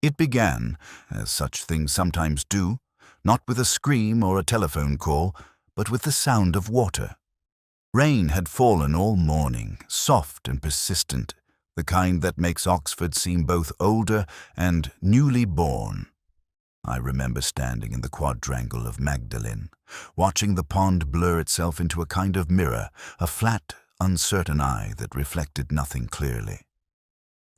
It began, as such things sometimes do, not with a scream or a telephone call, but with the sound of water. Rain had fallen all morning, soft and persistent, the kind that makes Oxford seem both older and newly born. I remember standing in the quadrangle of Magdalen, watching the pond blur itself into a kind of mirror, a flat, uncertain eye that reflected nothing clearly.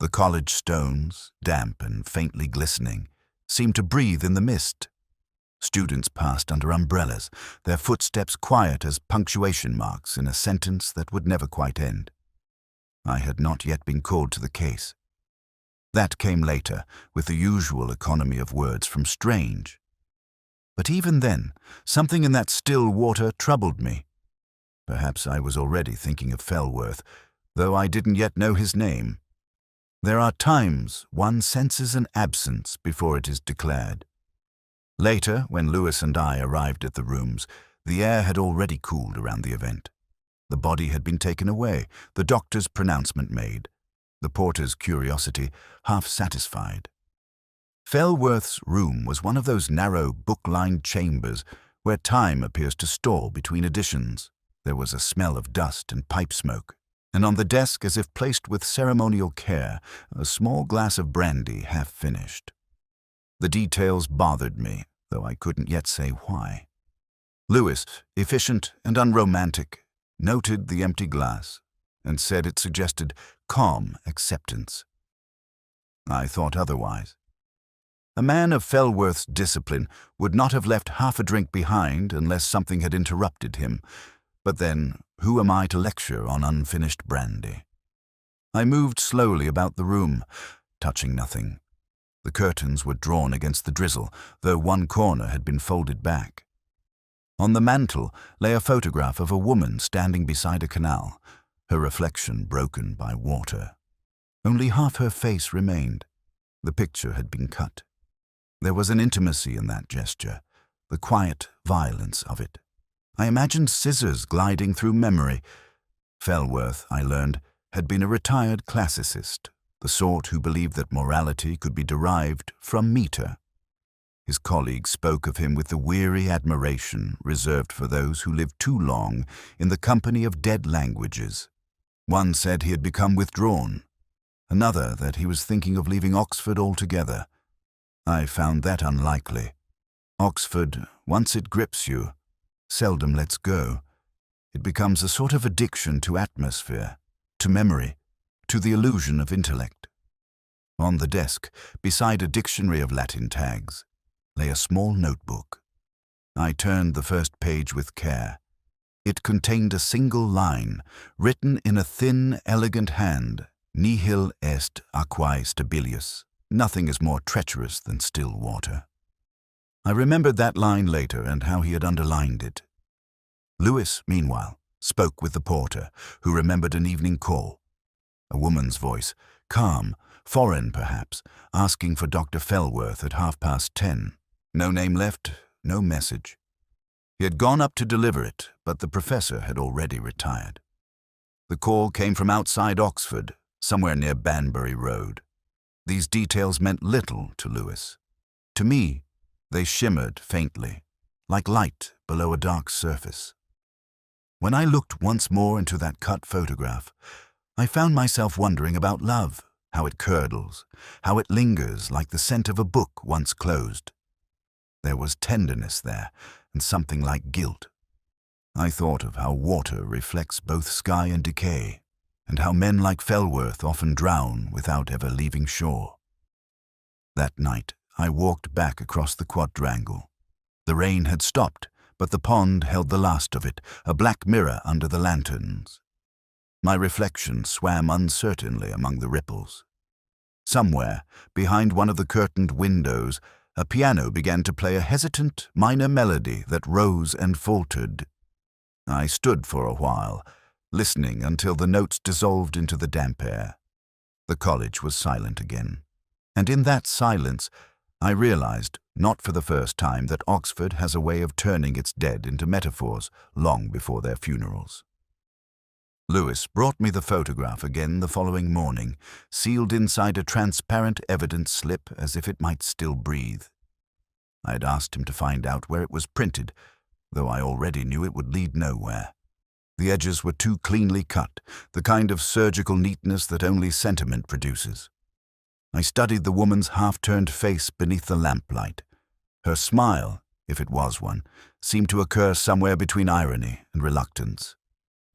The college stones, damp and faintly glistening, seemed to breathe in the mist. Students passed under umbrellas, their footsteps quiet as punctuation marks in a sentence that would never quite end. I had not yet been called to the case. That came later, with the usual economy of words from strange. But even then, something in that still water troubled me. Perhaps I was already thinking of Fellworth, though I didn't yet know his name. There are times one senses an absence before it is declared. Later, when Lewis and I arrived at the rooms, the air had already cooled around the event. The body had been taken away, the doctor's pronouncement made, the porter's curiosity half satisfied. Fellworth's room was one of those narrow, book-lined chambers where time appears to stall between editions. There was a smell of dust and pipe smoke, and on the desk, as if placed with ceremonial care, a small glass of brandy half finished. The details bothered me, though I couldn't yet say why. Lewis, efficient and unromantic, noted the empty glass and said it suggested calm acceptance. I thought otherwise. A man of Fellworth's discipline would not have left half a drink behind unless something had interrupted him, but then who am I to lecture on unfinished brandy? I moved slowly about the room, touching nothing. The curtains were drawn against the drizzle, though one corner had been folded back. On the mantel lay a photograph of a woman standing beside a canal, her reflection broken by water. Only half her face remained. The picture had been cut. There was an intimacy in that gesture, the quiet violence of it. I imagined scissors gliding through memory. Fellworth, I learned, had been a retired classicist, the sort who believed that morality could be derived from meter. His colleagues spoke of him with the weary admiration reserved for those who lived too long in the company of dead languages. One said he had become withdrawn, another that he was thinking of leaving Oxford altogether. I found that unlikely. Oxford, once it grips you, seldom lets go. It becomes a sort of addiction to atmosphere, to memory, to the illusion of intellect. On the desk, beside a dictionary of Latin tags, lay a small notebook. I turned the first page with care. It contained a single line, written in a thin, elegant hand, "Nihil est aquae stabilius." Nothing is more treacherous than still water. I remembered that line later and how he had underlined it. Lewis, meanwhile, spoke with the porter, who remembered an evening call. A woman's voice, calm, foreign perhaps, asking for Dr. Fellworth at 10:30. No name left, no message. He had gone up to deliver it, but the professor had already retired. The call came from outside Oxford, somewhere near Banbury Road. These details meant little to Lewis. To me, they shimmered faintly, like light below a dark surface. When I looked once more into that cut photograph, I found myself wondering about love, how it curdles, how it lingers like the scent of a book once closed. There was tenderness there, and something like guilt. I thought of how water reflects both sky and decay, and how men like Fellworth often drown without ever leaving shore. That night, I walked back across the quadrangle. The rain had stopped, but the pond held the last of it, a black mirror under the lanterns. My reflection swam uncertainly among the ripples. Somewhere, behind one of the curtained windows, a piano began to play a hesitant minor melody that rose and faltered. I stood for a while, listening until the notes dissolved into the damp air. The college was silent again, and in that silence I realized, not for the first time, that Oxford has a way of turning its dead into metaphors long before their funerals. Lewis brought me the photograph again the following morning, sealed inside a transparent evidence slip as if it might still breathe. I had asked him to find out where it was printed, though I already knew it would lead nowhere. The edges were too cleanly cut, the kind of surgical neatness that only sentiment produces. I studied the woman's half-turned face beneath the lamplight. Her smile, if it was one, seemed to occur somewhere between irony and reluctance.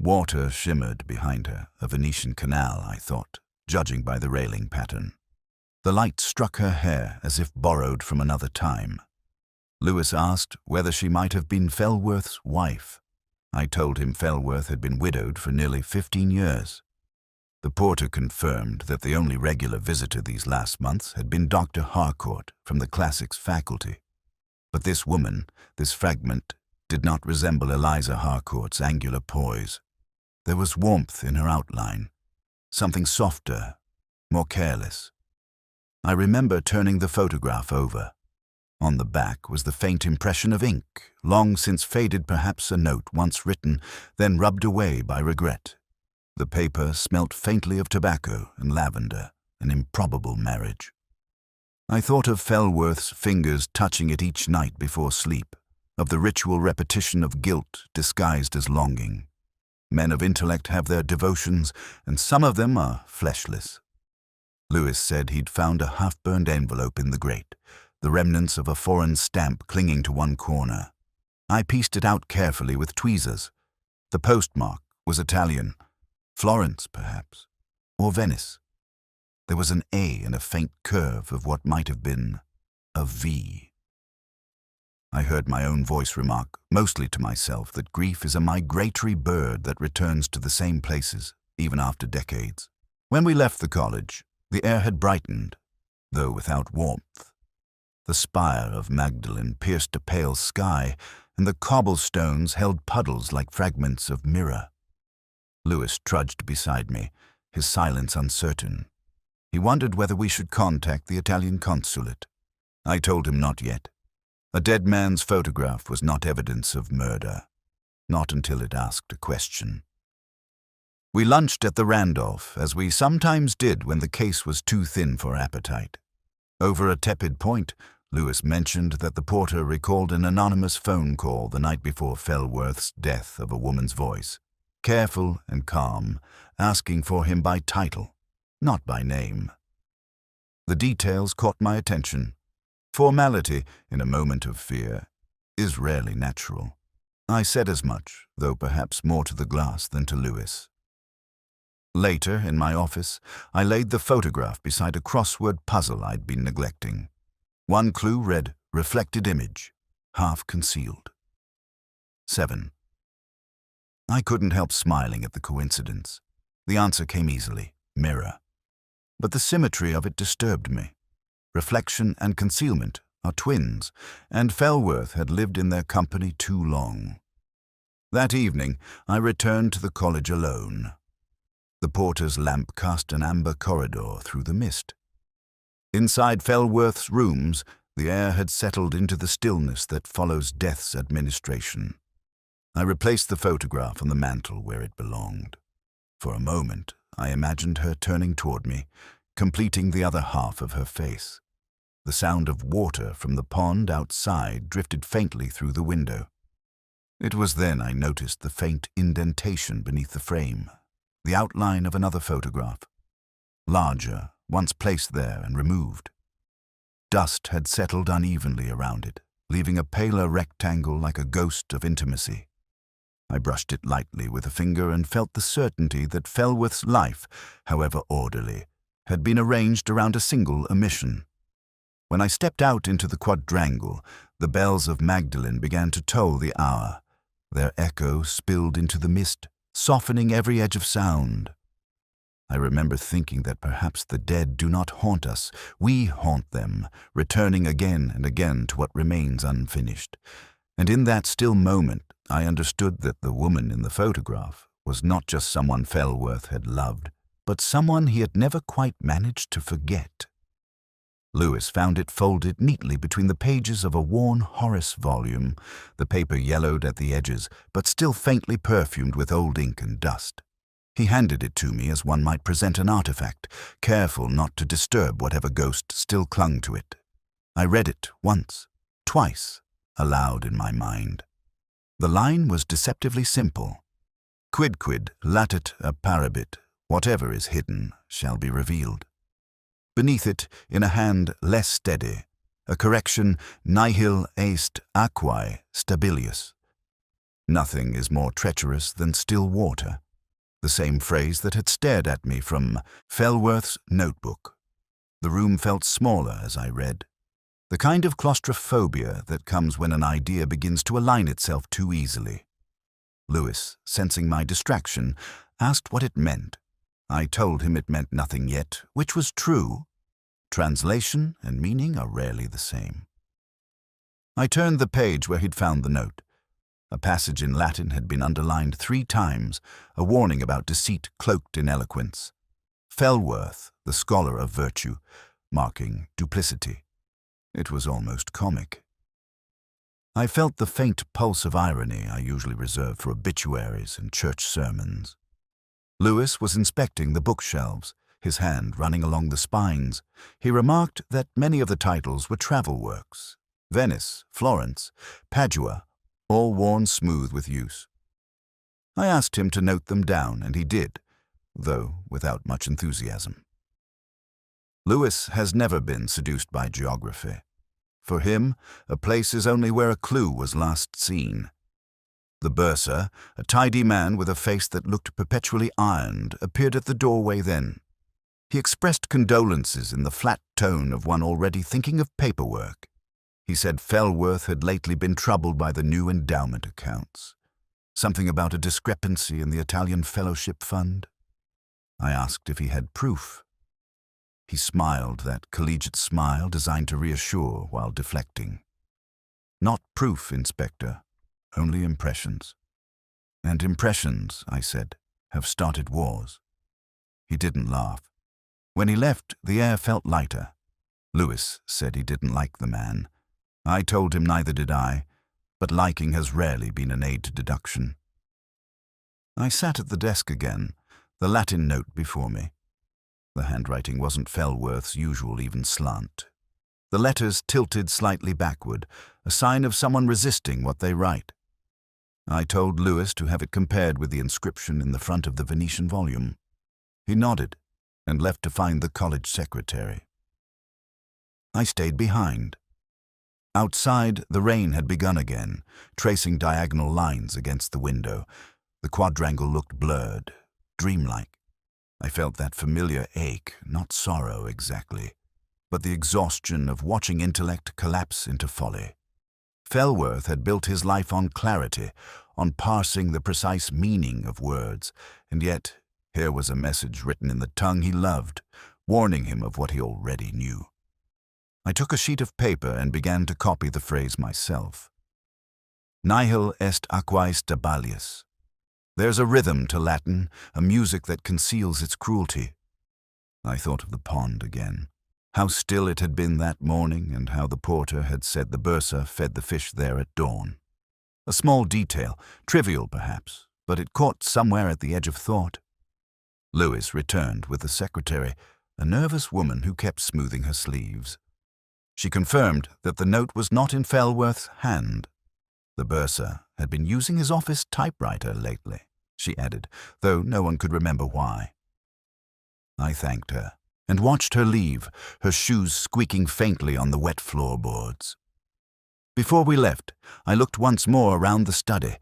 Water shimmered behind her, a Venetian canal, I thought, judging by the railing pattern. The light struck her hair as if borrowed from another time. Lewis asked whether she might have been Fellworth's wife. I told him Fellworth had been widowed for nearly 15 years. The porter confirmed that the only regular visitor these last months had been Dr. Harcourt from the classics faculty. But this woman, this fragment, did not resemble Eliza Harcourt's angular poise. There was warmth in her outline, something softer, more careless. I remember turning the photograph over. On the back was the faint impression of ink, long since faded, perhaps a note once written, then rubbed away by regret. The paper smelt faintly of tobacco and lavender, an improbable marriage. I thought of Fellworth's fingers touching it each night before sleep, of the ritual repetition of guilt disguised as longing. Men of intellect have their devotions, and some of them are fleshless. Lewis said he'd found a half-burned envelope in the grate, the remnants of a foreign stamp clinging to one corner. I pieced it out carefully with tweezers. The postmark was Italian. Florence, perhaps, or Venice. There was an A and a faint curve of what might have been a V. I heard my own voice remark, mostly to myself, that grief is a migratory bird that returns to the same places, even after decades. When we left the college, the air had brightened, though without warmth. The spire of Magdalen pierced a pale sky, and the cobblestones held puddles like fragments of mirror. Lewis trudged beside me, his silence uncertain. He wondered whether we should contact the Italian consulate. I told him not yet. A dead man's photograph was not evidence of murder, not until it asked a question. We lunched at the Randolph, as we sometimes did when the case was too thin for appetite. Over a tepid point, Lewis mentioned that the porter recalled an anonymous phone call the night before Fellworth's death of a woman's voice, careful and calm, asking for him by title, not by name. The details caught my attention. Formality, in a moment of fear, is rarely natural. I said as much, though perhaps more to the glass than to Lewis. Later, in my office, I laid the photograph beside a crossword puzzle I'd been neglecting. One clue read, reflected image, half concealed. 7. I couldn't help smiling at the coincidence. The answer came easily, mirror. But the symmetry of it disturbed me. Reflection and concealment are twins, and Fellworth had lived in their company too long. That evening, I returned to the college alone. The porter's lamp cast an amber corridor through the mist. Inside Fellworth's rooms, the air had settled into the stillness that follows death's administration. I replaced the photograph on the mantel where it belonged. For a moment, I imagined her turning toward me, completing the other half of her face. The sound of water from the pond outside drifted faintly through the window. It was then I noticed the faint indentation beneath the frame, the outline of another photograph, larger, once placed there and removed. Dust had settled unevenly around it, leaving a paler rectangle like a ghost of intimacy. I brushed it lightly with a finger and felt the certainty that Fellworth's life, however orderly, had been arranged around a single omission. When I stepped out into the quadrangle, the bells of Magdalen began to toll the hour. Their echo spilled into the mist, softening every edge of sound. I remember thinking that perhaps the dead do not haunt us, we haunt them, returning again and again to what remains unfinished. And in that still moment, I understood that the woman in the photograph was not just someone Fellworth had loved, but someone he had never quite managed to forget. Lewis found it folded neatly between the pages of a worn Horace volume, the paper yellowed at the edges, but still faintly perfumed with old ink and dust. He handed it to me as one might present an artifact, careful not to disturb whatever ghost still clung to it. I read it once, twice, aloud in my mind. The line was deceptively simple. Quidquid latet apparabit, whatever is hidden shall be revealed. Beneath it, in a hand less steady, a correction, nihil est aquae stabilius. Nothing is more treacherous than still water. The same phrase that had stared at me from Fellworth's notebook. The room felt smaller as I read. The kind of claustrophobia that comes when an idea begins to align itself too easily. Lewis, sensing my distraction, asked what it meant. I told him it meant nothing yet, which was true. Translation and meaning are rarely the same. I turned the page where he'd found the note. A passage in Latin had been underlined 3 times, a warning about deceit cloaked in eloquence. Fellworth, the scholar of virtue, marking duplicity. It was almost comic. I felt the faint pulse of irony I usually reserve for obituaries and church sermons. Lewis was inspecting the bookshelves, his hand running along the spines. He remarked that many of the titles were travel works. Venice, Florence, Padua, all worn smooth with use. I asked him to note them down, and he did, though without much enthusiasm. Lewis has never been seduced by geography. For him, a place is only where a clue was last seen. The bursar, a tidy man with a face that looked perpetually ironed, appeared at the doorway then. He expressed condolences in the flat tone of one already thinking of paperwork. He said Fellworth had lately been troubled by the new endowment accounts. Something about a discrepancy in the Italian Fellowship Fund. I asked if he had proof. He smiled that collegiate smile designed to reassure while deflecting. Not proof, Inspector, only impressions. And impressions, I said, have started wars. He didn't laugh. When he left, the air felt lighter. Lewis said he didn't like the man. I told him neither did I, but liking has rarely been an aid to deduction. I sat at the desk again, the Latin note before me. The handwriting wasn't Fellworth's usual even slant. The letters tilted slightly backward, a sign of someone resisting what they write. I told Lewis to have it compared with the inscription in the front of the Venetian volume. He nodded and left to find the college secretary. I stayed behind. Outside, the rain had begun again, tracing diagonal lines against the window. The quadrangle looked blurred, dreamlike. I felt that familiar ache, not sorrow exactly, but the exhaustion of watching intellect collapse into folly. Fellworth had built his life on clarity, on parsing the precise meaning of words, and yet here was a message written in the tongue he loved, warning him of what he already knew. I took a sheet of paper and began to copy the phrase myself. Nihil est aquae stabilius. There's a rhythm to Latin, a music that conceals its cruelty. I thought of the pond again. How still it had been that morning, and how the porter had said the bursar fed the fish there at dawn. A small detail, trivial perhaps, but it caught somewhere at the edge of thought. Lewis returned with the secretary, a nervous woman who kept smoothing her sleeves. She confirmed that the note was not in Fellworth's hand. The bursar had been using his office typewriter lately, she added, though no one could remember why. I thanked her and watched her leave, her shoes squeaking faintly on the wet floorboards. Before we left, I looked once more around the study.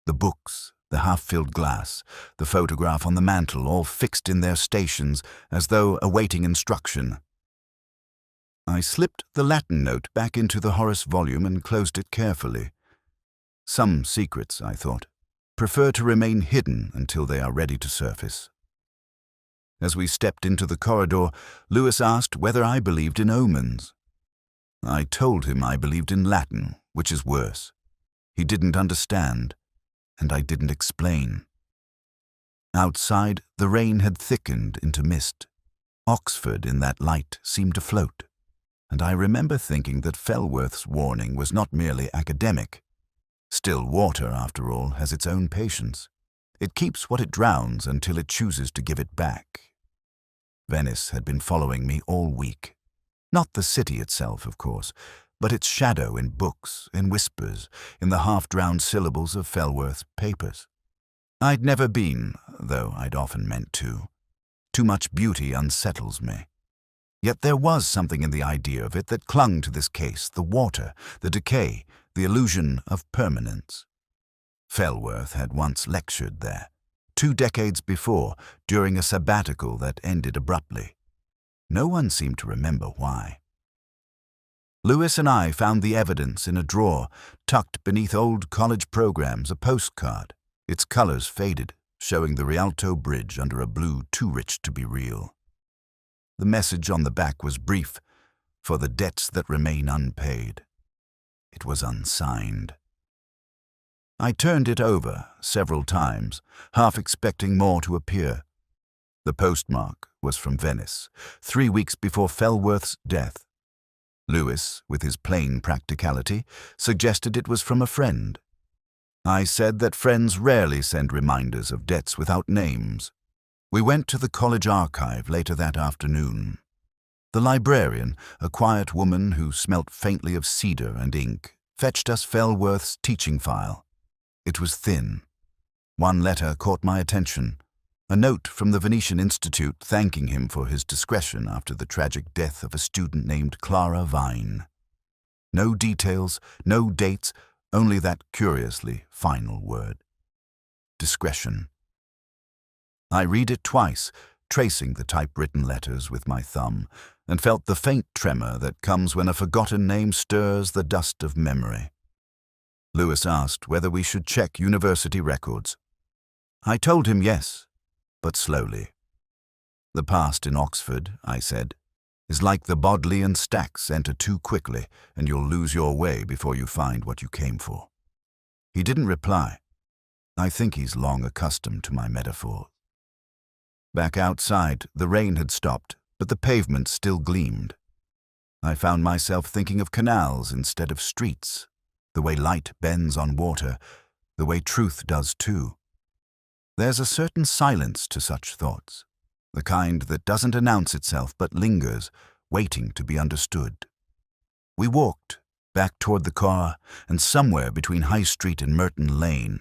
The books, the half-filled glass, the photograph on the mantel, all fixed in their stations as though awaiting instruction. I slipped the Latin note back into the Horace volume and closed it carefully. Some secrets, I thought, prefer to remain hidden until they are ready to surface. As we stepped into the corridor, Lewis asked whether I believed in omens. I told him I believed in Latin, which is worse. He didn't understand, and I didn't explain. Outside, the rain had thickened into mist. Oxford in that light seemed to float, and I remember thinking that Fellworth's warning was not merely academic. Still water, after all, has its own patience. It keeps what it drowns until it chooses to give it back. Venice had been following me all week. Not the city itself, of course, but its shadow in books, in whispers, in the half-drowned syllables of Fellworth's papers. I'd never been, though I'd often meant to. Too much beauty unsettles me. Yet there was something in the idea of it that clung to this case, the water, the decay, the illusion of permanence. Fellworth had once lectured there, 2 decades before, during a sabbatical that ended abruptly. No one seemed to remember why. Lewis and I found the evidence in a drawer, tucked beneath old college programs, a postcard, its colors faded, showing the Rialto Bridge under a blue too rich to be real. The message on the back was brief, for the debts that remain unpaid. It was unsigned. I turned it over several times, half expecting more to appear. The postmark was from Venice, 3 weeks before Fellworth's death. Lewis, with his plain practicality, suggested it was from a friend. I said that friends rarely send reminders of debts without names. We went to the college archive later that afternoon. The librarian, a quiet woman who smelt faintly of cedar and ink, fetched us Fellworth's teaching file. It was thin. One letter caught my attention, a note from the Venetian Institute thanking him for his discretion after the tragic death of a student named Clara Vine. No details, no dates, only that curiously final word. Discretion. I read it twice, tracing the typewritten letters with my thumb, and felt the faint tremor that comes when a forgotten name stirs the dust of memory. Lewis asked whether we should check university records. I told him yes, but slowly. The past in Oxford, I said, is like the Bodleian stacks. Enter too quickly, and you'll lose your way before you find what you came for. He didn't reply. I think he's long accustomed to my metaphors. Back outside, the rain had stopped, but the pavement still gleamed. I found myself thinking of canals instead of streets, the way light bends on water, the way truth does too. There's a certain silence to such thoughts, the kind that doesn't announce itself but lingers, waiting to be understood. We walked back toward the car, and somewhere between High Street and Merton Lane,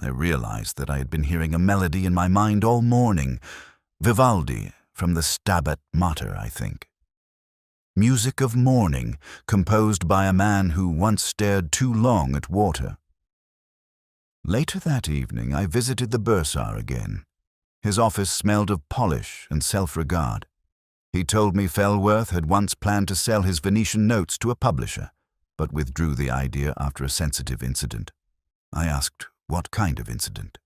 I realized that I had been hearing a melody in my mind all morning, Vivaldi from the Stabat Mater, I think. Music of morning, composed by a man who once stared too long at water. Later that evening, I visited the bursar again. His office smelled of polish and self-regard. He told me Fellworth had once planned to sell his Venetian notes to a publisher, but withdrew the idea after a sensitive incident. I asked, what kind of incident?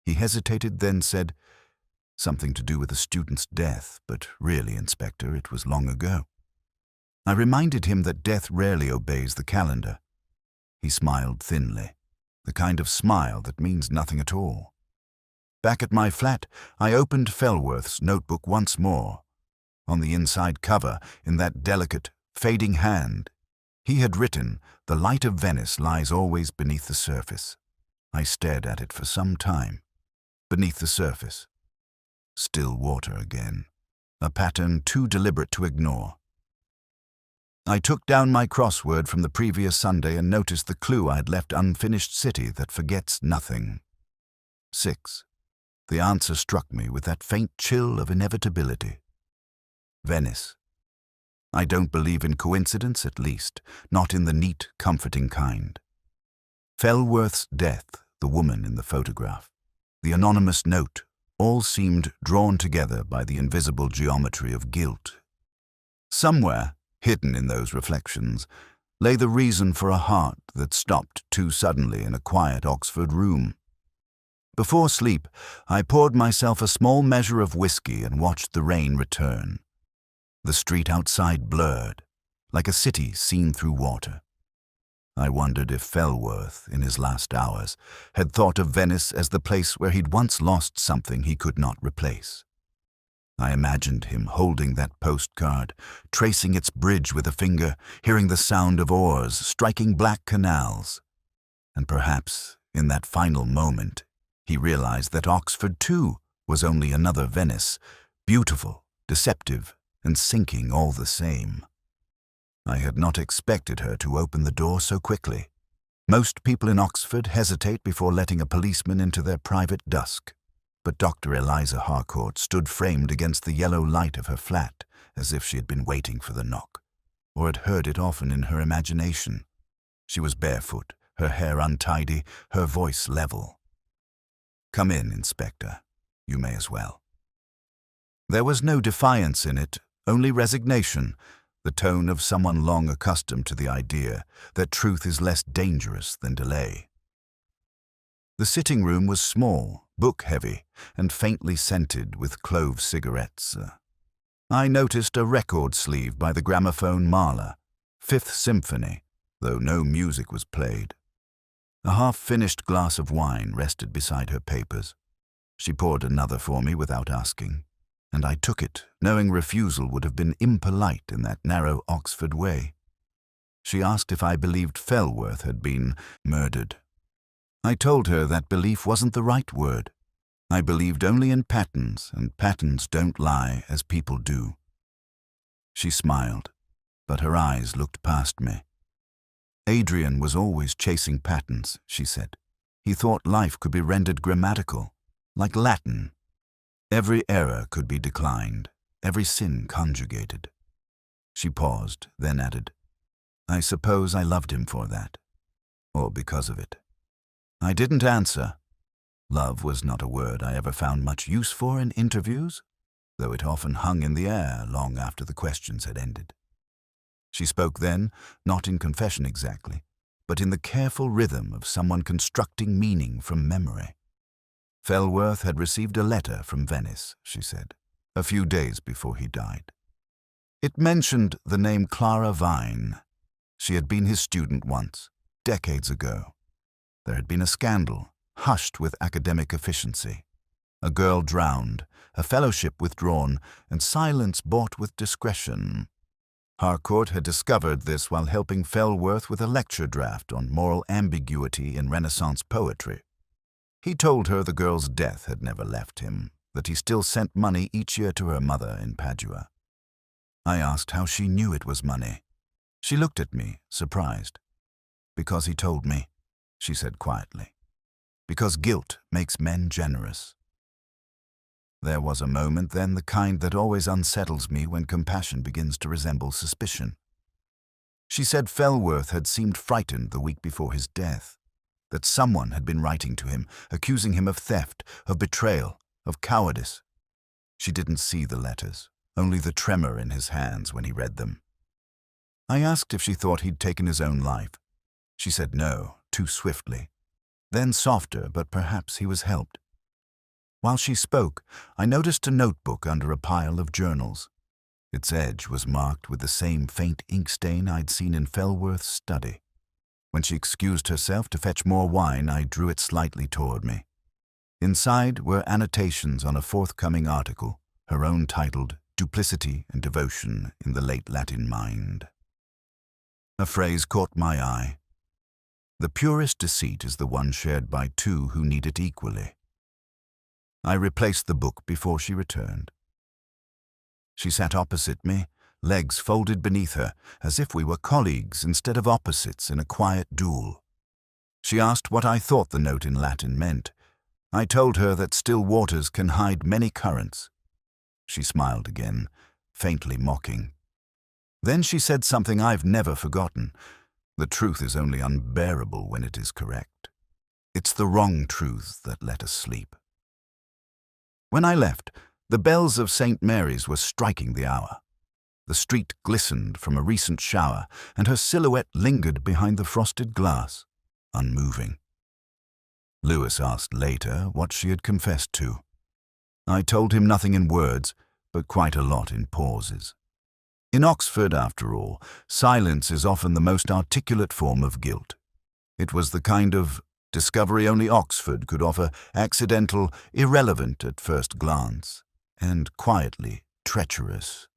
He hesitated, then said, something to do with a student's death, but really, Inspector, it was long ago. I reminded him that death rarely obeys the calendar. He smiled thinly, the kind of smile that means nothing at all. Back at my flat, I opened Fellworth's notebook once more. On the inside cover, in that delicate, fading hand, he had written, "The light of Venice lies always beneath the surface." I stared at it for some time. Beneath the surface. Still water again. A pattern too deliberate to ignore. I took down my crossword from the previous Sunday and noticed the clue I had left unfinished: city that forgets nothing. 6. The answer struck me with that faint chill of inevitability. Venice. I don't believe in coincidence, at least, not in the neat, comforting kind. Fellworth's death, the woman in the photograph, the anonymous note, all seemed drawn together by the invisible geometry of guilt. Somewhere, hidden in those reflections, lay the reason for a heart that stopped too suddenly in a quiet Oxford room. Before sleep, I poured myself a small measure of whiskey and watched the rain return. The street outside blurred, like a city seen through water. I wondered if Fellworth, in his last hours, had thought of Venice as the place where he'd once lost something he could not replace. I imagined him holding that postcard, tracing its bridge with a finger, hearing the sound of oars striking black canals. And perhaps, in that final moment, He realized that Oxford, too, was only another Venice, beautiful, deceptive, and sinking all the same. I had not expected her to open the door so quickly. Most people in Oxford hesitate before letting a policeman into their private dusk, but Dr. Eliza Harcourt stood framed against the yellow light of her flat, as if she had been waiting for the knock, or had heard it often in her imagination. She was barefoot, her hair untidy, her voice level. "Come in, Inspector. You may as well." There was no defiance in it, only resignation, the tone of someone long accustomed to the idea that truth is less dangerous than delay. The sitting room was small, book-heavy, and faintly scented with clove cigarettes. I noticed a record sleeve by the gramophone Mahler, Fifth Symphony, though no music was played. A half-finished glass of wine rested beside her papers. She poured another for me without asking, and I took it, knowing refusal would have been impolite in that narrow Oxford way. She asked if I believed Fellworth had been murdered. I told her that belief wasn't the right word. I believed only in patterns, and patterns don't lie as people do. She smiled, but her eyes looked past me. Adrian was always chasing patterns, she said. He thought life could be rendered grammatical, like Latin. Every error could be declined, every sin conjugated. She paused, then added, "I suppose I loved him for that, or because of it." I didn't answer. Love was not a word I ever found much use for in interviews, though it often hung in the air long after the questions had ended. She spoke then, not in confession exactly, but in the careful rhythm of someone constructing meaning from memory. Fellworth had received a letter from Venice, she said, a few days before he died. It mentioned the name Clara Vine. She had been his student once, decades ago. There had been a scandal, hushed with academic efficiency. A girl drowned, a fellowship withdrawn, and silence bought with discretion. Harcourt had discovered this while helping Fellworth with a lecture draft on moral ambiguity in Renaissance poetry. He told her the girl's death had never left him, that he still sent money each year to her mother in Padua. I asked how she knew it was money. She looked at me, surprised. "Because he told me," she said quietly. "Because guilt makes men generous." There was a moment then, the kind that always unsettles me when compassion begins to resemble suspicion. She said Fellworth had seemed frightened the week before his death, that someone had been writing to him, accusing him of theft, of betrayal, of cowardice. She didn't see the letters, only the tremor in his hands when he read them. I asked if she thought he'd taken his own life. She said no, too swiftly. Then softer, but perhaps he was helped. While she spoke, I noticed a notebook under a pile of journals. Its edge was marked with the same faint ink stain I'd seen in Fellworth's study. When she excused herself to fetch more wine, I drew it slightly toward me. Inside were annotations on a forthcoming article, her own titled "Duplicity and Devotion in the Late Latin Mind." A phrase caught my eye. "The purest deceit is the one shared by two who need it equally." I replaced the book before she returned. She sat opposite me, legs folded beneath her, as if we were colleagues instead of opposites in a quiet duel. She asked what I thought the note in Latin meant. I told her that still waters can hide many currents. She smiled again, faintly mocking. Then she said something I've never forgotten. The truth is only unbearable when it is correct. It's the wrong truth that let us sleep. When I left, the bells of St. Mary's were striking the hour. The street glistened from a recent shower, and her silhouette lingered behind the frosted glass, unmoving. Lewis asked later what she had confessed to. I told him nothing in words, but quite a lot in pauses. In Oxford, after all, silence is often the most articulate form of guilt. It was the kind of discovery only Oxford could offer, accidental, irrelevant at first glance, and quietly treacherous.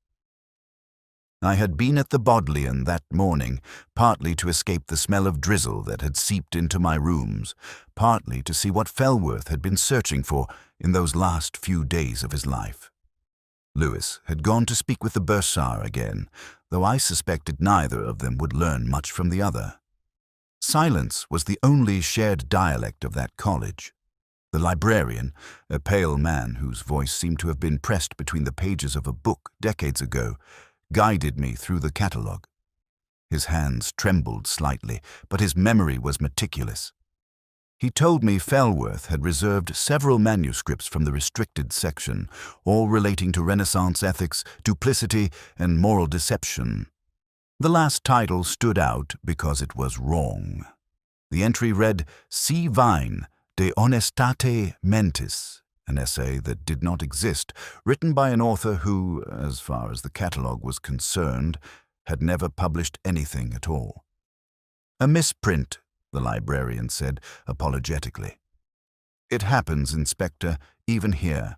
I had been at the Bodleian that morning, partly to escape the smell of drizzle that had seeped into my rooms, partly to see what Felworth had been searching for in those last few days of his life. Lewis had gone to speak with the bursar again, though I suspected neither of them would learn much from the other. Silence was the only shared dialect of that college. The librarian, a pale man whose voice seemed to have been pressed between the pages of a book decades ago, guided me through the catalogue. His hands trembled slightly, but his memory was meticulous. He told me Felworth had reserved several manuscripts from the restricted section, all relating to Renaissance ethics, duplicity, and moral deception. The last title stood out because it was wrong. The entry read, "C. Vine, De Honestate Mentis," an essay that did not exist, written by an author who, as far as the catalogue was concerned, had never published anything at all. "A misprint," the librarian said apologetically. "It happens, Inspector, even here."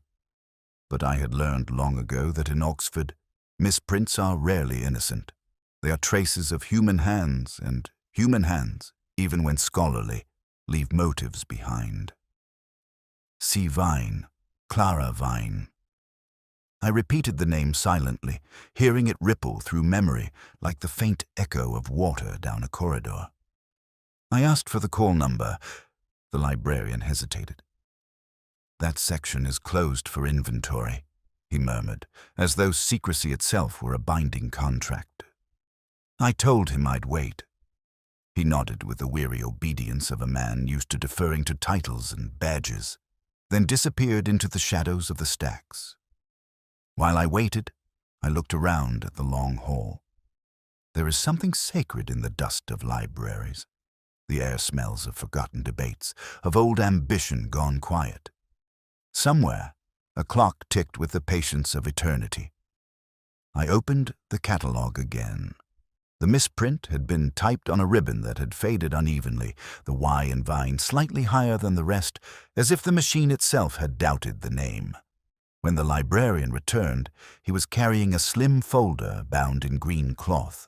But I had learned long ago that in Oxford, misprints are rarely innocent. They are traces of human hands, and human hands, even when scholarly, leave motives behind. C. Vine, Clara Vine. I repeated the name silently, hearing it ripple through memory like the faint echo of water down a corridor. I asked for the call number. The librarian hesitated. "That section is closed for inventory," he murmured, as though secrecy itself were a binding contract. I told him I'd wait. He nodded with the weary obedience of a man used to deferring to titles and badges, then disappeared into the shadows of the stacks. While I waited, I looked around at the long hall. There is something sacred in the dust of libraries. The air smells of forgotten debates, of old ambition gone quiet. Somewhere, a clock ticked with the patience of eternity. I opened the catalogue again. The misprint had been typed on a ribbon that had faded unevenly, the Y in Vine slightly higher than the rest, as if the machine itself had doubted the name. When the librarian returned, he was carrying a slim folder bound in green cloth.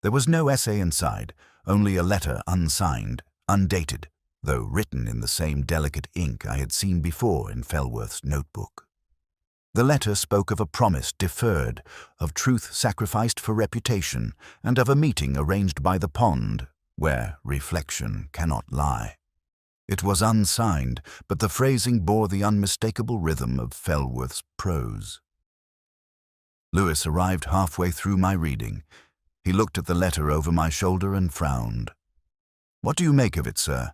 There was no essay inside, only a letter unsigned, undated, though written in the same delicate ink I had seen before in Felworth's notebook. The letter spoke of a promise deferred, of truth sacrificed for reputation, and of a meeting arranged by the pond, where reflection cannot lie. It was unsigned, but the phrasing bore the unmistakable rhythm of Felworth's prose. Lewis arrived halfway through my reading. He looked at the letter over my shoulder and frowned. "What do you make of it, sir?"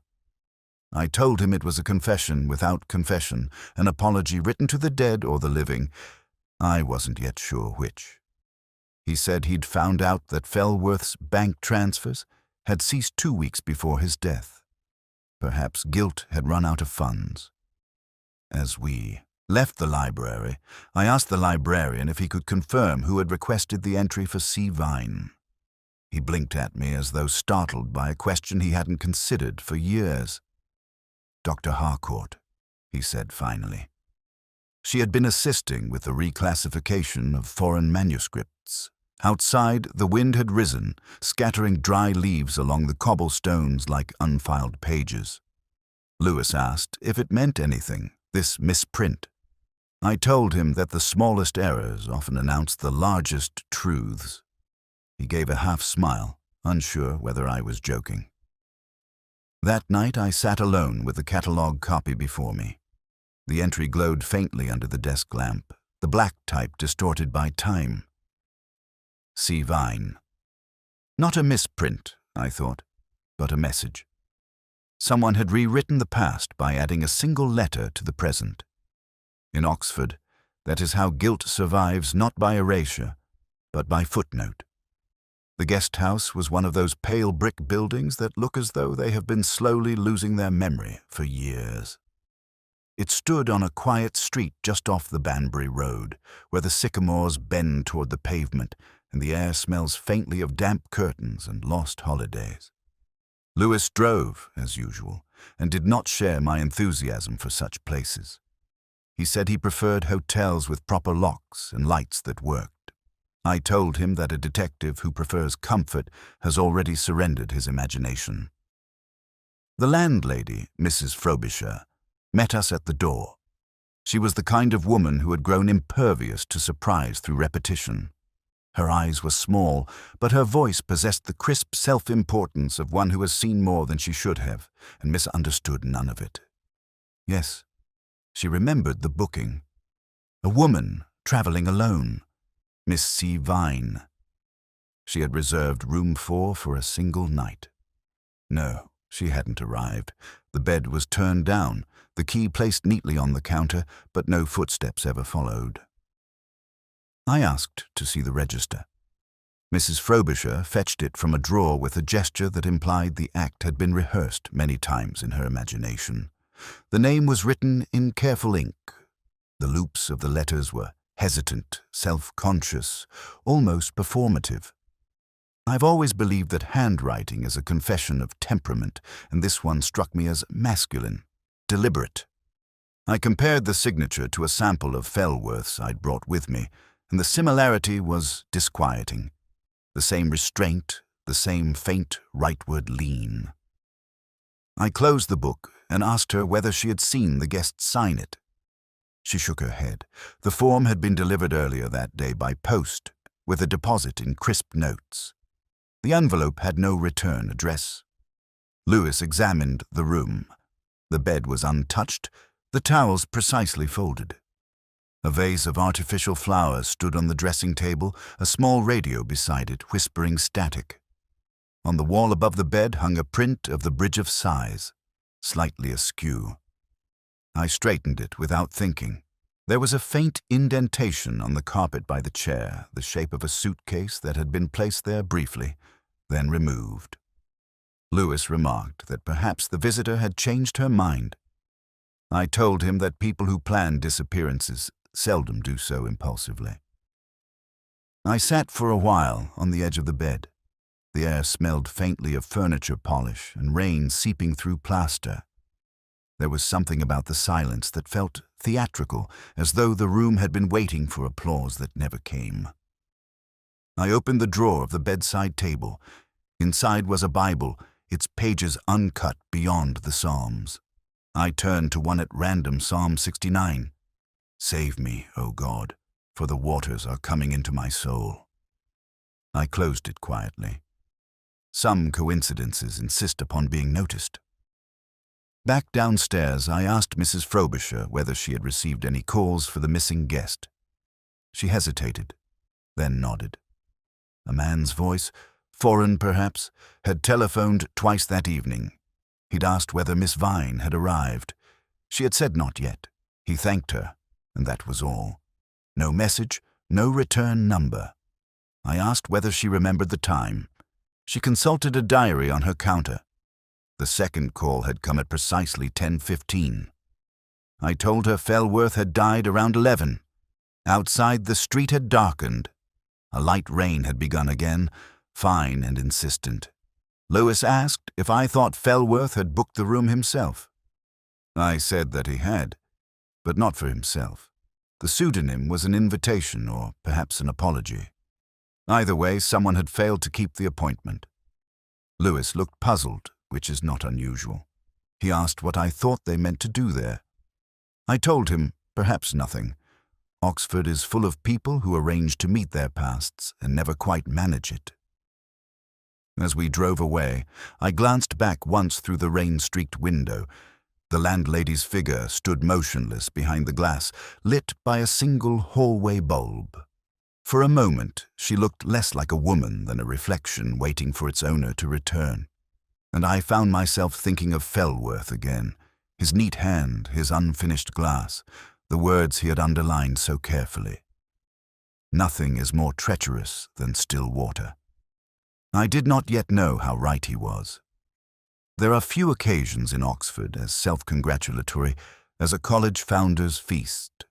I told him it was a confession without confession, an apology written to the dead or the living. I wasn't yet sure which. He said he'd found out that Felworth's bank transfers had ceased 2 weeks before his death. Perhaps guilt had run out of funds. As we left the library, I asked the librarian if he could confirm who had requested the entry for C. Vine. He blinked at me as though startled by a question he hadn't considered for years. "Dr. Harcourt," he said finally. She had been assisting with the reclassification of foreign manuscripts. Outside, the wind had risen, scattering dry leaves along the cobblestones like unfiled pages. Lewis asked if it meant anything, this misprint. I told him that the smallest errors often announced the largest truths. He gave a half-smile, unsure whether I was joking. That night I sat alone with the catalogue copy before me. The entry glowed faintly under the desk lamp, the black type distorted by time. C. Vine. Not a misprint, I thought, but a message. Someone had rewritten the past by adding a single letter to the present. In Oxford, that is how guilt survives not by erasure, but by footnote. The guest house was one of those pale brick buildings that look as though they have been slowly losing their memory for years. It stood on a quiet street just off the Banbury Road, where the sycamores bend toward the pavement and the air smells faintly of damp curtains and lost holidays. Lewis drove, as usual, and did not share my enthusiasm for such places. He said he preferred hotels with proper locks and lights that worked. I told him that a detective who prefers comfort has already surrendered his imagination. The landlady, Mrs. Frobisher, met us at the door. She was the kind of woman who had grown impervious to surprise through repetition. Her eyes were small, but her voice possessed the crisp self-importance of one who has seen more than she should have and misunderstood none of it. Yes, she remembered the booking. A woman traveling alone, Miss C. Vine. She had reserved room 4 for a single night. No, she hadn't arrived. The bed was turned down, the key placed neatly on the counter, but no footsteps ever followed. I asked to see the register. Mrs. Frobisher fetched it from a drawer with a gesture that implied the act had been rehearsed many times in her imagination. The name was written in careful ink. The loops of the letters were hesitant, self-conscious, almost performative. I've always believed that handwriting is a confession of temperament, and this one struck me as masculine, deliberate. I compared the signature to a sample of Fellworth's I'd brought with me, and the similarity was disquieting. The same restraint, the same faint rightward lean. I closed the book and asked her whether she had seen the guest sign it. She shook her head. The form had been delivered earlier that day by post, with a deposit in crisp notes. The envelope had no return address. Lewis examined the room. The bed was untouched, the towels precisely folded. A vase of artificial flowers stood on the dressing table, a small radio beside it, whispering static. On the wall above the bed hung a print of the Bridge of Sighs, slightly askew. I straightened it without thinking. There was a faint indentation on the carpet by the chair, the shape of a suitcase that had been placed there briefly, then removed. Lewis remarked that perhaps the visitor had changed her mind. I told him that people who plan disappearances seldom do so impulsively. I sat for a while on the edge of the bed. The air smelled faintly of furniture polish and rain seeping through plaster. There was something about the silence that felt theatrical, as though the room had been waiting for applause that never came. I opened the drawer of the bedside table. Inside was a Bible, its pages uncut beyond the Psalms. I turned to one at random, Psalm 69. Save me, O God, for the waters are coming into my soul. I closed it quietly. Some coincidences insist upon being noticed. Back downstairs, I asked Mrs. Frobisher whether she had received any calls for the missing guest. She hesitated, then nodded. A man's voice, foreign perhaps, had telephoned twice that evening. He'd asked whether Miss Vine had arrived. She had said not yet. He thanked her, and that was all. No message, no return number. I asked whether she remembered the time. She consulted a diary on her counter. The second call had come at precisely 10:15. I told her Fellworth had died around 11. Outside, the street had darkened. A light rain had begun again, fine and insistent. Lewis asked if I thought Fellworth had booked the room himself. I said that he had, but not for himself. The pseudonym was an invitation or perhaps an apology. Either way, someone had failed to keep the appointment. Lewis looked puzzled, which is not unusual. He asked what I thought they meant to do there. I told him, perhaps nothing. Oxford is full of people who arrange to meet their pasts and never quite manage it. As we drove away, I glanced back once through the rain-streaked window. The landlady's figure stood motionless behind the glass, lit by a single hallway bulb. For a moment, she looked less like a woman than a reflection waiting for its owner to return. And I found myself thinking of Fellworth again, his neat hand, his unfinished glass, the words he had underlined so carefully. Nothing is more treacherous than still water. I did not yet know how right he was. There are few occasions in Oxford as self-congratulatory as a college founder's feast.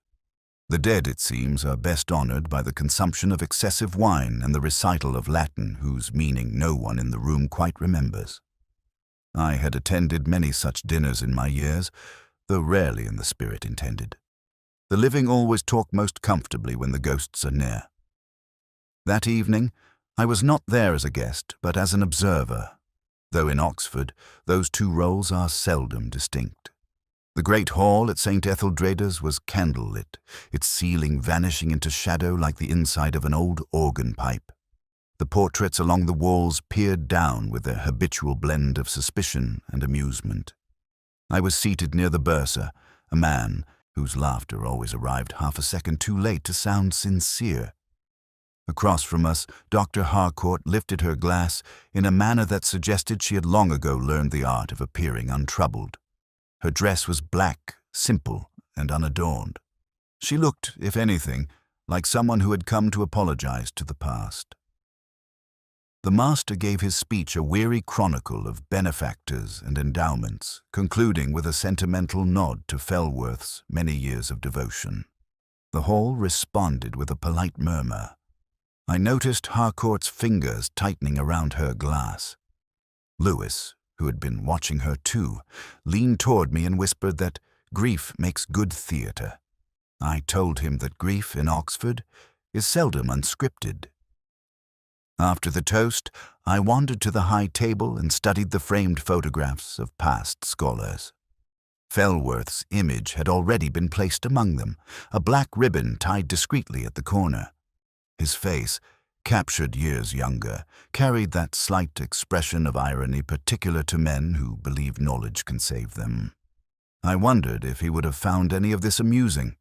The dead, it seems, are best honored by the consumption of excessive wine and the recital of Latin whose meaning no one in the room quite remembers. I had attended many such dinners in my years, though rarely in the spirit intended. The living always talk most comfortably when the ghosts are near. That evening, I was not there as a guest, but as an observer, though in Oxford, those two roles are seldom distinct. The great hall at St. Etheldreda's was candle-lit, its ceiling vanishing into shadow like the inside of an old organ pipe. The portraits along the walls peered down with their habitual blend of suspicion and amusement. I was seated near the bursar, a man whose laughter always arrived half a second too late to sound sincere. Across from us, Dr. Harcourt lifted her glass in a manner that suggested she had long ago learned the art of appearing untroubled. Her dress was black, simple, and unadorned. She looked, if anything, like someone who had come to apologize to the past. The master gave his speech a weary chronicle of benefactors and endowments, concluding with a sentimental nod to Felworth's many years of devotion. The hall responded with a polite murmur. I noticed Harcourt's fingers tightening around her glass. Lewis, who had been watching her too, leaned toward me and whispered that grief makes good theatre. I told him that grief in Oxford is seldom unscripted. After the toast, I wandered to the high table and studied the framed photographs of past scholars. Felworth's image had already been placed among them, a black ribbon tied discreetly at the corner. His face, captured years younger, carried that slight expression of irony particular to men who believe knowledge can save them. I wondered if he would have found any of this amusing.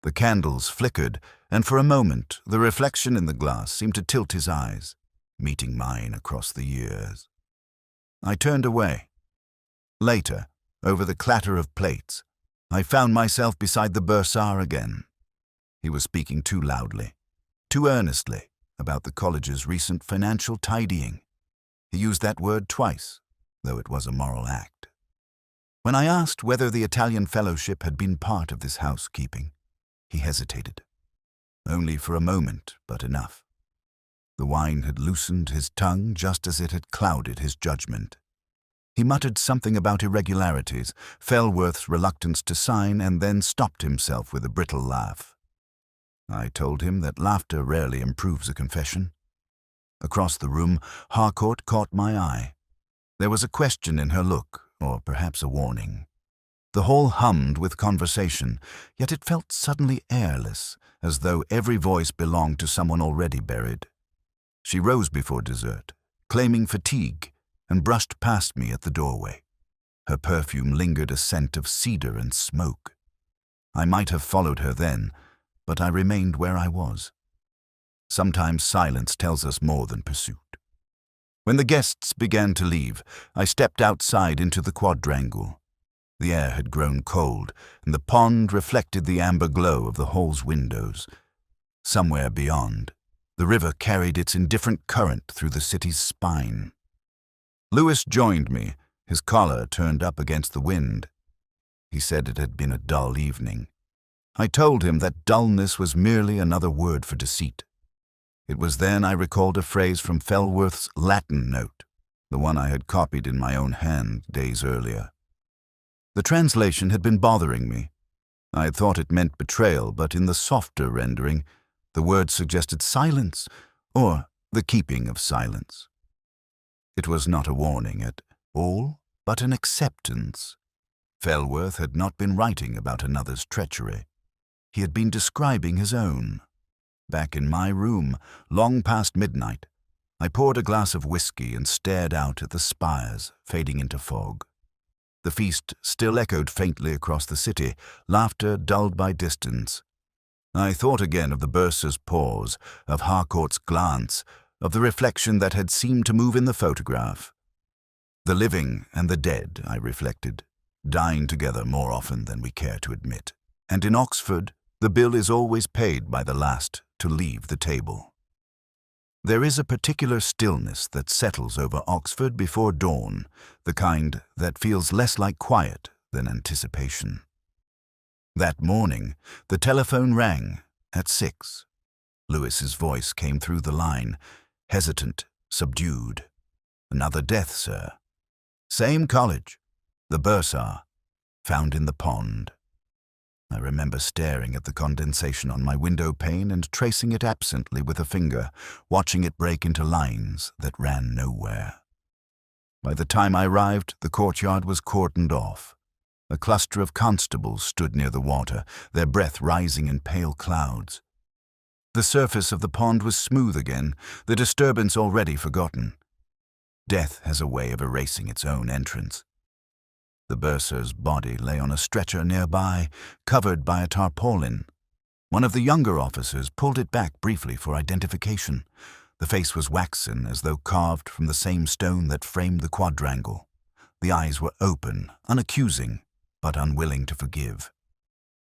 The candles flickered, and for a moment the reflection in the glass seemed to tilt his eyes, meeting mine across the years. I turned away. Later, over the clatter of plates, I found myself beside the bursar again. He was speaking too loudly, too earnestly, about the college's recent financial tidying. He used that word twice, though it was a moral act. When I asked whether the Italian fellowship had been part of this housekeeping, he hesitated. Only for a moment, but enough. The wine had loosened his tongue just as it had clouded his judgment. He muttered something about irregularities, Felworth's reluctance to sign, and then stopped himself with a brittle laugh. I told him that laughter rarely improves a confession. Across the room, Harcourt caught my eye. There was a question in her look, or perhaps a warning. The hall hummed with conversation, yet it felt suddenly airless, as though every voice belonged to someone already buried. She rose before dessert, claiming fatigue, and brushed past me at the doorway. Her perfume lingered a scent of cedar and smoke. I might have followed her then, but I remained where I was. Sometimes silence tells us more than pursuit. When the guests began to leave, I stepped outside into the quadrangle. The air had grown cold, and the pond reflected the amber glow of the hall's windows. Somewhere beyond, the river carried its indifferent current through the city's spine. Lewis joined me, his collar turned up against the wind. He said it had been a dull evening. I told him that dullness was merely another word for deceit. It was then I recalled a phrase from Felworth's Latin note, the one I had copied in my own hand days earlier. The translation had been bothering me. I had thought it meant betrayal, but in the softer rendering, the word suggested silence, or the keeping of silence. It was not a warning at all, but an acceptance. Felworth had not been writing about another's treachery. He had been describing his own. Back in my room, long past midnight, I poured a glass of whiskey and stared out at the spires fading into fog. The feast still echoed faintly across the city, laughter dulled by distance. I thought again of the bursar's pause, of Harcourt's glance, of the reflection that had seemed to move in the photograph. The living and the dead, I reflected, dine together more often than we care to admit. And in Oxford, the bill is always paid by the last to leave the table. There is a particular stillness that settles over Oxford before dawn, the kind that feels less like quiet than anticipation. That morning, the telephone rang at 6. Lewis's voice came through the line, hesitant, subdued. "Another death, sir. Same college. The bursar, found in the pond." I remember staring at the condensation on my window pane and tracing it absently with a finger, watching it break into lines that ran nowhere. By the time I arrived, the courtyard was cordoned off. A cluster of constables stood near the water, their breath rising in pale clouds. The surface of the pond was smooth again, the disturbance already forgotten. Death has a way of erasing its own entrance. The bursar's body lay on a stretcher nearby, covered by a tarpaulin. One of the younger officers pulled it back briefly for identification. The face was waxen, as though carved from the same stone that framed the quadrangle. The eyes were open, unaccusing, but unwilling to forgive.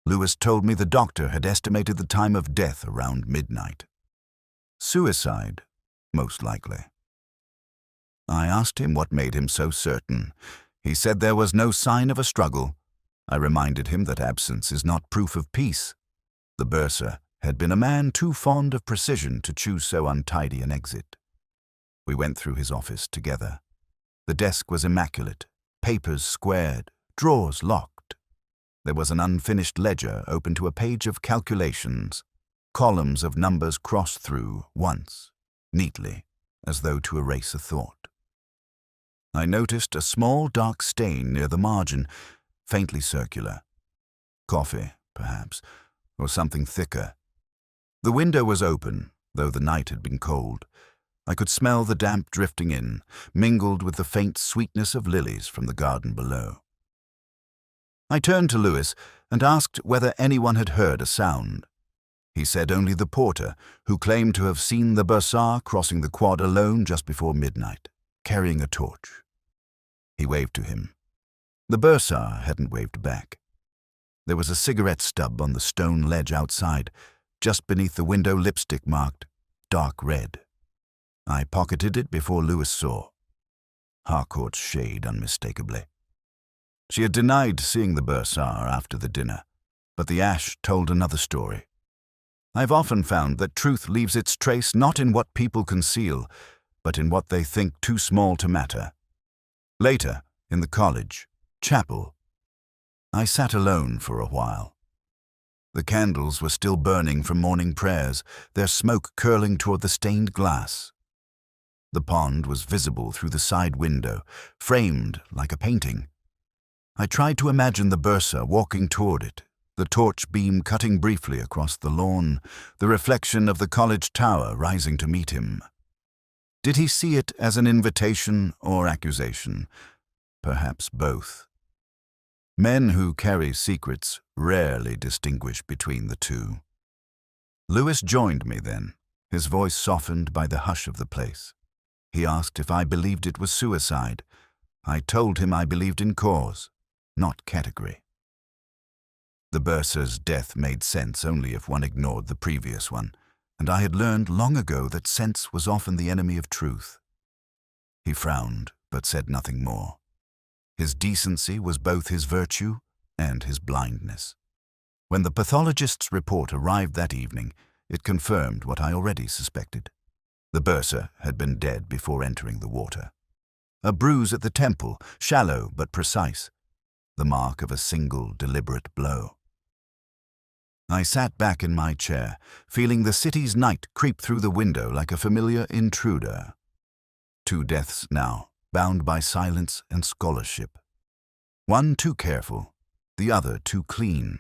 Lewis told me the doctor had estimated the time of death around midnight. Suicide, most likely. I asked him what made him so certain. He said there was no sign of a struggle. I reminded him that absence is not proof of peace. The bursar had been a man too fond of precision to choose so untidy an exit. We went through his office together. The desk was immaculate, papers squared, drawers locked. There was an unfinished ledger open to a page of calculations, columns of numbers crossed through once, neatly, as though to erase a thought. I noticed a small dark stain near the margin, faintly circular. Coffee, perhaps, or something thicker. The window was open, though the night had been cold. I could smell the damp drifting in, mingled with the faint sweetness of lilies from the garden below. I turned to Lewis and asked whether anyone had heard a sound. He said only the porter, who claimed to have seen the bursar crossing the quad alone just before midnight, carrying a torch. He waved to him. The bursar hadn't waved back. There was a cigarette stub on the stone ledge outside, just beneath the window, lipstick marked dark red. I pocketed it before Lewis saw. Harcourt's shade, unmistakably. She had denied seeing the bursar after the dinner, but the ash told another story. I've often found that truth leaves its trace not in what people conceal, but in what they think too small to matter. Later, in the college, chapel, I sat alone for a while. The candles were still burning from morning prayers, their smoke curling toward the stained glass. The pond was visible through the side window, framed like a painting. I tried to imagine the bursar walking toward it, the torch beam cutting briefly across the lawn, the reflection of the college tower rising to meet him. Did he see it as an invitation or accusation? Perhaps both. Men who carry secrets rarely distinguish between the two. Lewis joined me then, his voice softened by the hush of the place. He asked if I believed it was suicide. I told him I believed in cause, not category. The bursar's death made sense only if one ignored the previous one, and I had learned long ago that sense was often the enemy of truth. He frowned, but said nothing more. His decency was both his virtue and his blindness. When the pathologist's report arrived that evening, it confirmed what I already suspected. The bursar had been dead before entering the water. A bruise at the temple, shallow but precise, the mark of a single deliberate blow. I sat back in my chair, feeling the city's night creep through the window like a familiar intruder. 2 deaths now, bound by silence and scholarship. One too careful, the other too clean.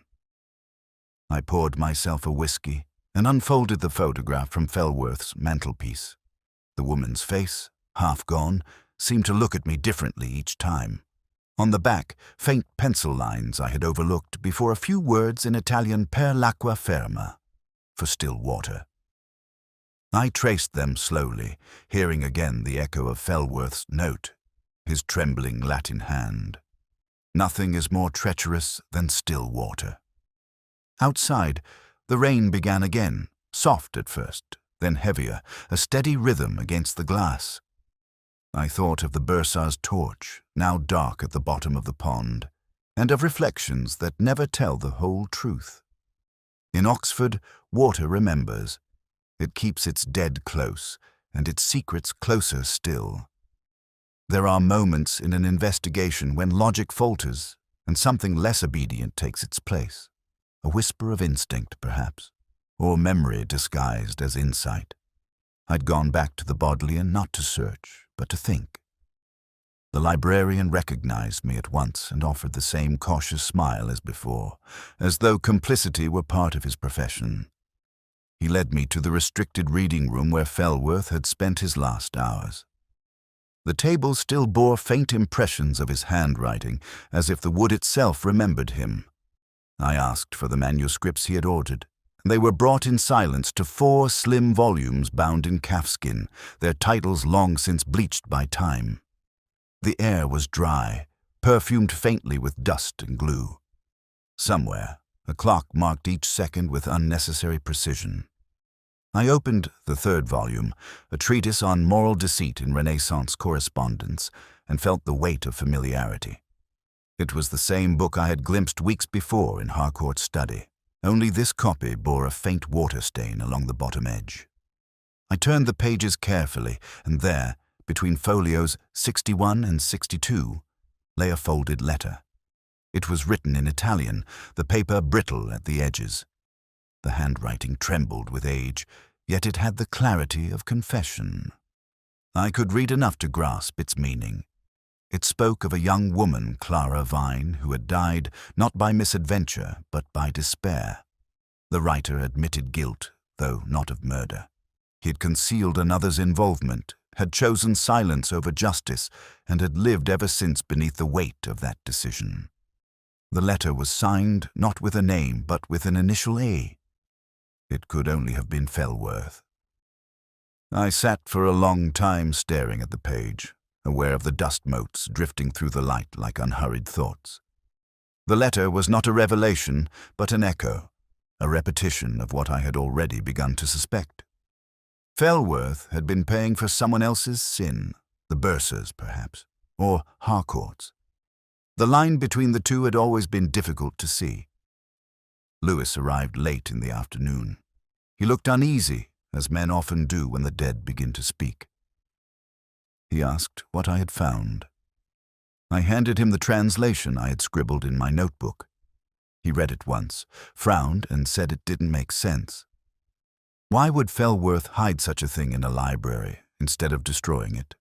I poured myself a whiskey and unfolded the photograph from Fellworth's mantelpiece. The woman's face, half gone, seemed to look at me differently each time. On the back, faint pencil lines I had overlooked before a few words in Italian per l'acqua ferma, for still water. I traced them slowly, hearing again the echo of Fellworth's note, his trembling Latin hand. Nothing is more treacherous than still water. Outside, the rain began again, soft at first, then heavier, a steady rhythm against the glass. I thought of the bursar's torch, now dark at the bottom of the pond, and of reflections that never tell the whole truth. In Oxford, water remembers. It keeps its dead close, and its secrets closer still. There are moments in an investigation when logic falters, and something less obedient takes its place. A whisper of instinct, perhaps, or memory disguised as insight. I'd gone back to the Bodleian not to search, but to think. The librarian recognized me at once and offered the same cautious smile as before, as though complicity were part of his profession. He led me to the restricted reading room where Felworth had spent his last hours. The table still bore faint impressions of his handwriting, as if the wood itself remembered him. I asked for the manuscripts he had ordered. They were brought in silence to 4 slim volumes bound in calfskin, their titles long since bleached by time. The air was dry, perfumed faintly with dust and glue. Somewhere, a clock marked each second with unnecessary precision. I opened the 3rd volume, a treatise on moral deceit in Renaissance correspondence, and felt the weight of familiarity. It was the same book I had glimpsed weeks before in Harcourt's study, only this copy bore a faint water stain along the bottom edge. I turned the pages carefully, and there, between folios 61 and 62, lay a folded letter. It was written in Italian, the paper brittle at the edges. The handwriting trembled with age, yet it had the clarity of confession. I could read enough to grasp its meaning. It spoke of a young woman, Clara Vine, who had died not by misadventure, but by despair. The writer admitted guilt, though not of murder. He had concealed another's involvement, had chosen silence over justice, and had lived ever since beneath the weight of that decision. The letter was signed not with a name, but with an initial A. It could only have been Felworth. I sat for a long time staring at the page, aware of the dust motes drifting through the light like unhurried thoughts. The letter was not a revelation, but an echo, a repetition of what I had already begun to suspect. Felworth had been paying for someone else's sin, the bursar's perhaps, or Harcourt's. The line between the two had always been difficult to see. Lewis arrived late in the afternoon. He looked uneasy, as men often do when the dead begin to speak. He asked what I had found. I handed him the translation I had scribbled in my notebook. He read it once, frowned, and said it didn't make sense. Why would Felworth hide such a thing in a library instead of destroying it?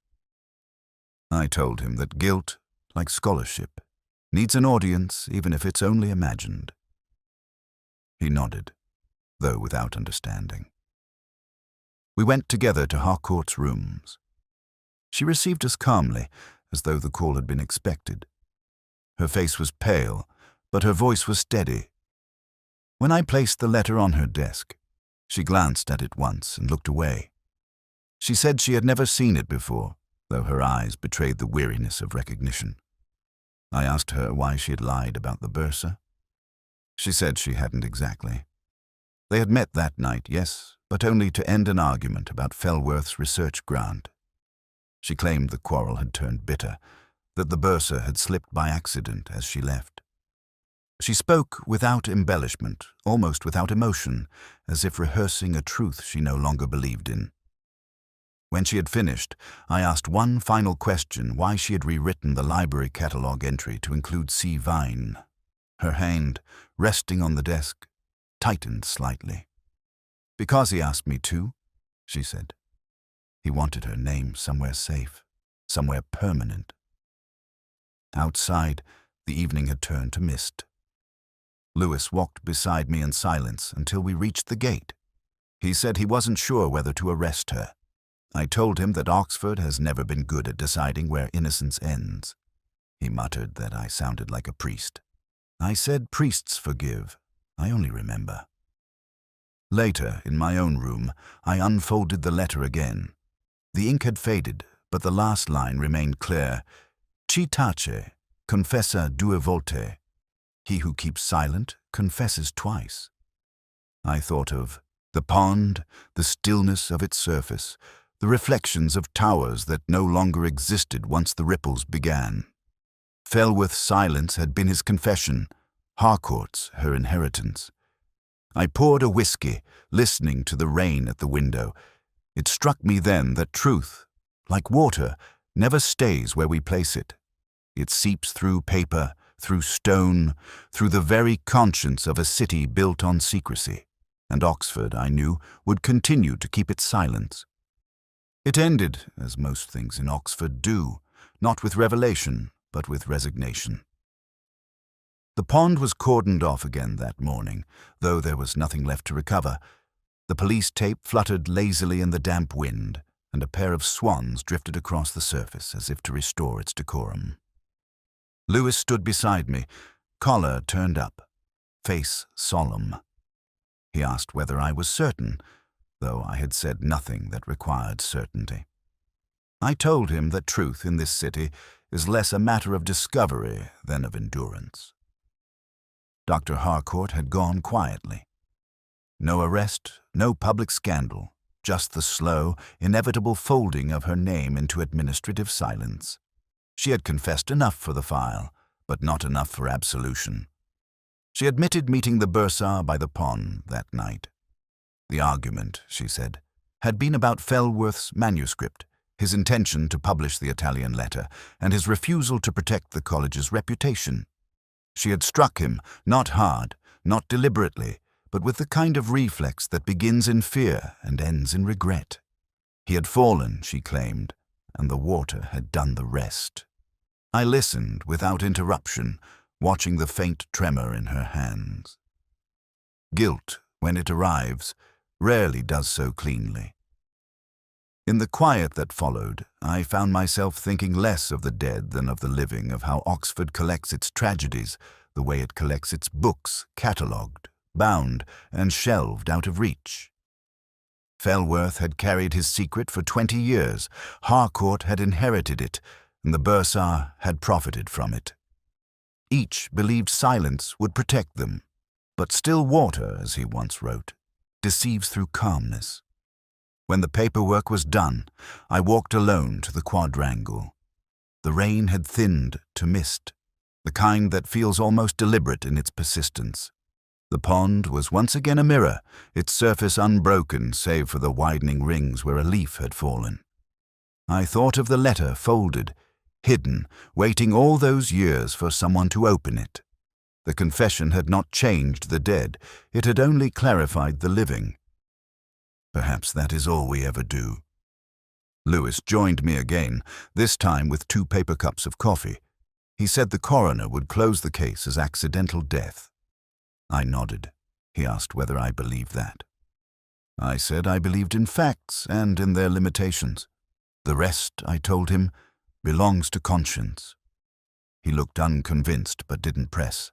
I told him that guilt, like scholarship, needs an audience even if it's only imagined. He nodded, though without understanding. We went together to Harcourt's rooms. She received us calmly, as though the call had been expected. Her face was pale, but her voice was steady. When I placed the letter on her desk, she glanced at it once and looked away. She said she had never seen it before, though her eyes betrayed the weariness of recognition. I asked her why she had lied about the bursar. She said she hadn't exactly. They had met that night, yes, but only to end an argument about Felworth's research grant. She claimed the quarrel had turned bitter, that the bursar had slipped by accident as she left. She spoke without embellishment, almost without emotion, as if rehearsing a truth she no longer believed in. When she had finished, I asked one final question, why she had rewritten the library catalogue entry to include C. Vine. Her hand, resting on the desk, tightened slightly. Because he asked me to, she said. He wanted her name somewhere safe, somewhere permanent. Outside, the evening had turned to mist. Lewis walked beside me in silence until we reached the gate. He said he wasn't sure whether to arrest her. I told him that Oxford has never been good at deciding where innocence ends. He muttered that I sounded like a priest. I said priests forgive. I only remember. Later, in my own room, I unfolded the letter again. The ink had faded, but the last line remained clear. Chi tace, confessa due volte. He who keeps silent confesses twice. I thought of the pond, the stillness of its surface, the reflections of towers that no longer existed once the ripples began. Felworth's silence had been his confession, Harcourt's her inheritance. I poured a whiskey, listening to the rain at the window. It struck me then that truth, like water, never stays where we place it. It seeps through paper, through stone, through the very conscience of a city built on secrecy, and Oxford, I knew, would continue to keep its silence. It ended, as most things in Oxford do, not with revelation, but with resignation. The pond was cordoned off again that morning, though there was nothing left to recover. The police tape fluttered lazily in the damp wind, and a pair of swans drifted across the surface as if to restore its decorum. Lewis stood beside me, collar turned up, face solemn. He asked whether I was certain, though I had said nothing that required certainty. I told him that truth in this city is less a matter of discovery than of endurance. Dr. Harcourt had gone quietly. No arrest, no public scandal, just the slow, inevitable folding of her name into administrative silence. She had confessed enough for the file, but not enough for absolution. She admitted meeting the bursar by the pond that night. The argument, she said, had been about Fellworth's manuscript, his intention to publish the Italian letter, and his refusal to protect the college's reputation. She had struck him, not hard, not deliberately, but with the kind of reflex that begins in fear and ends in regret. He had fallen, she claimed, and the water had done the rest. I listened without interruption, watching the faint tremor in her hands. Guilt, when it arrives, rarely does so cleanly. In the quiet that followed, I found myself thinking less of the dead than of the living, of how Oxford collects its tragedies, the way it collects its books, catalogued, bound, and shelved out of reach. Fellworth had carried his secret for 20 years, Harcourt had inherited it, and the bursar had profited from it. Each believed silence would protect them, but still water, as he once wrote, deceives through calmness. When the paperwork was done, I walked alone to the quadrangle. The rain had thinned to mist, the kind that feels almost deliberate in its persistence. The pond was once again a mirror, its surface unbroken save for the widening rings where a leaf had fallen. I thought of the letter folded, hidden, waiting all those years for someone to open it. The confession had not changed the dead, it had only clarified the living. Perhaps that is all we ever do. Lewis joined me again, this time with 2 paper cups of coffee. He said the coroner would close the case as accidental death. I nodded. He asked whether I believed that. I said I believed in facts and in their limitations. The rest, I told him, belongs to conscience. He looked unconvinced but didn't press.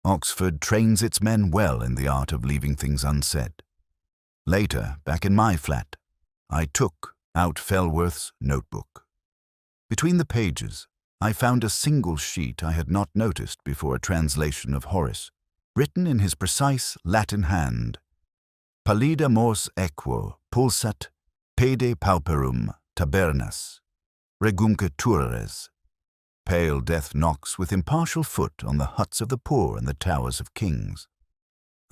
Oxford trains its men well in the art of leaving things unsaid. Later, back in my flat, I took out Fellworth's notebook. Between the pages, I found a single sheet I had not noticed before a translation of Horace, written in his precise Latin hand. Pallida mors equo pulsat pede pauperum tabernas, regumque turres. Pale death knocks with impartial foot on the huts of the poor and the towers of kings.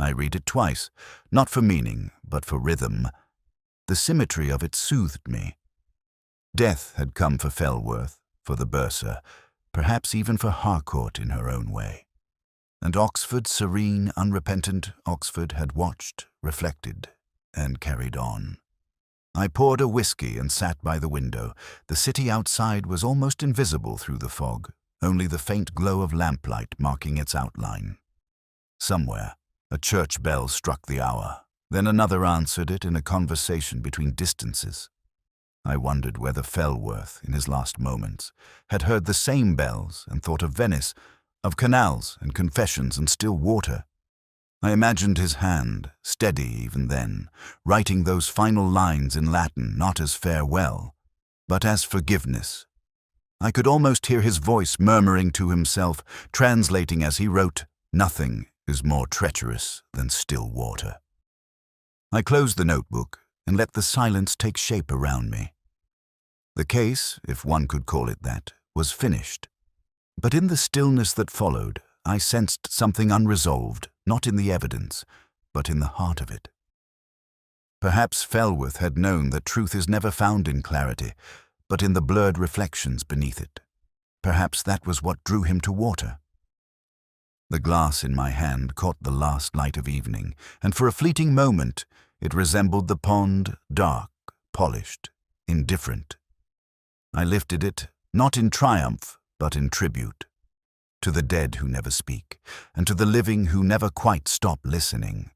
I read it twice, not for meaning, but for rhythm. The symmetry of it soothed me. Death had come for Fellworth, for the bursar, perhaps even for Harcourt in her own way. And Oxford, serene, unrepentant Oxford, had watched, reflected, and carried on. I poured a whiskey and sat by the window. The city outside was almost invisible through the fog, only the faint glow of lamplight marking its outline. Somewhere, a church bell struck the hour, then another answered it in a conversation between distances. I wondered whether Fellworth, in his last moments, had heard the same bells and thought of Venice, of canals and confessions and still water. I imagined his hand, steady even then, writing those final lines in Latin not as farewell, but as forgiveness. I could almost hear his voice murmuring to himself, translating as he wrote, "Nothing is more treacherous than still water." I closed the notebook and let the silence take shape around me. The case, if one could call it that, was finished. But in the stillness that followed, I sensed something unresolved, not in the evidence, but in the heart of it. Perhaps Fellworth had known that truth is never found in clarity, but in the blurred reflections beneath it. Perhaps that was what drew him to water. The glass in my hand caught the last light of evening, and for a fleeting moment it resembled the pond, dark, polished, indifferent. I lifted it, not in triumph, but in tribute, to the dead who never speak, and to the living who never quite stop listening.